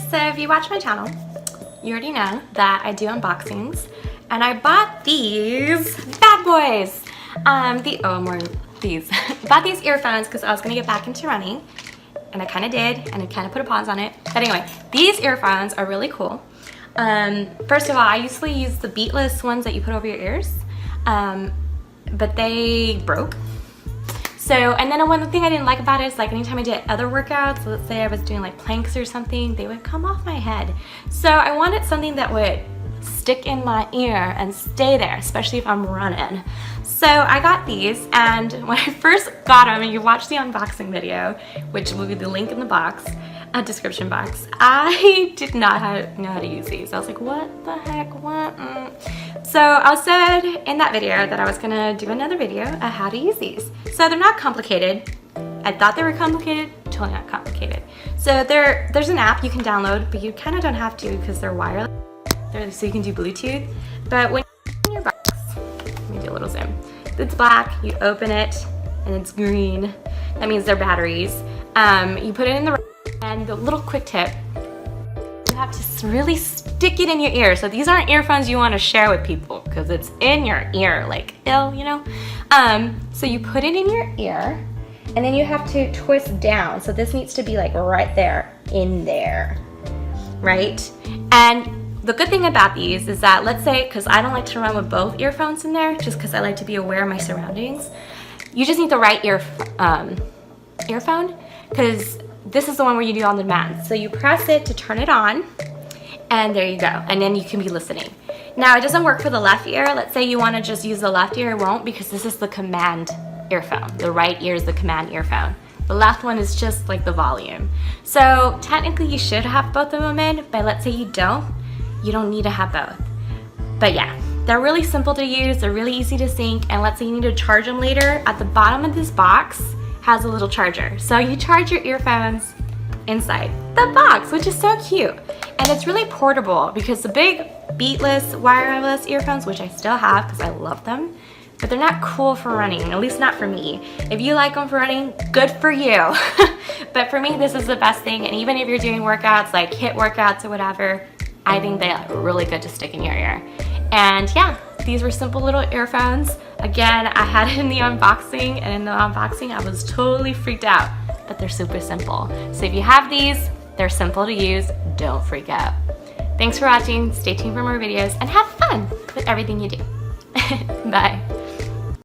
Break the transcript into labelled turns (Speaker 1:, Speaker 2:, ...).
Speaker 1: So if you watch my channel, you already know that I do unboxings, and I bought these bad boys. Bought these earphones because I was gonna get back into running, and I kind of did, and I kind of put a pause on it. But anyway, these earphones are really cool. First of all, I usually use the beatless ones that you put over your ears, but they broke. So, and then one thing I didn't like about it is like anytime I did other workouts, so let's say I was doing like planks or something, they would come off my head. So I wanted something that would stick in my ear and stay there, especially if I'm running. So I got these, and when I first got them, and you watch the unboxing video, which will be the link in the box, description box, I did not know how to use these. I was like, what the heck, what? So I said in that video that I was gonna do another video on how to use these. So they're not complicated. I thought they were complicated, totally not complicated. So there's an app you can download, but you kind of don't have to because they're wireless. So you can do Bluetooth. But when you're in your box, let me do a little zoom. It's black, you open it, and it's green. That means they're batteries. You put it in the, and the little quick tip, you have to really stick it in your ear. So these aren't earphones you want to share with people because it's in your ear, like ill, you know? So you put it in your ear, and then you have to twist down. So this needs to be like right there, in there, right? And the good thing about these is that, let's say, because I don't like to run with both earphones in there, just because I like to be aware of my surroundings, you just need the right earphone, because this is the one where you do on demand. So you press it to turn it on, and there you go, and then you can be listening. Now, it doesn't work for the left ear. Let's say you want to just use the left ear, it won't, because this is the command earphone. The right ear is the command earphone. The left one is just like the volume. So technically you should have both of them in, but let's say you don't need to have both. But yeah, they're really simple to use, they're really easy to sync, and let's say you need to charge them later, at the bottom of this box has a little charger. So you charge your earphones inside the box, which is so cute. And it's really portable because the big beatless, wireless earphones, which I still have because I love them, but they're not cool for running, at least not for me. If you like them for running, good for you. But for me, this is the best thing, and even if you're doing workouts, like HIIT workouts or whatever, I think they are really good to stick in your ear. And yeah, these were simple little earphones. Again, I had it in the unboxing, and in the unboxing I was totally freaked out, but they're super simple. So if you have these, they're simple to use, don't freak out. Thanks for watching, stay tuned for more videos, and have fun with everything you do. Bye.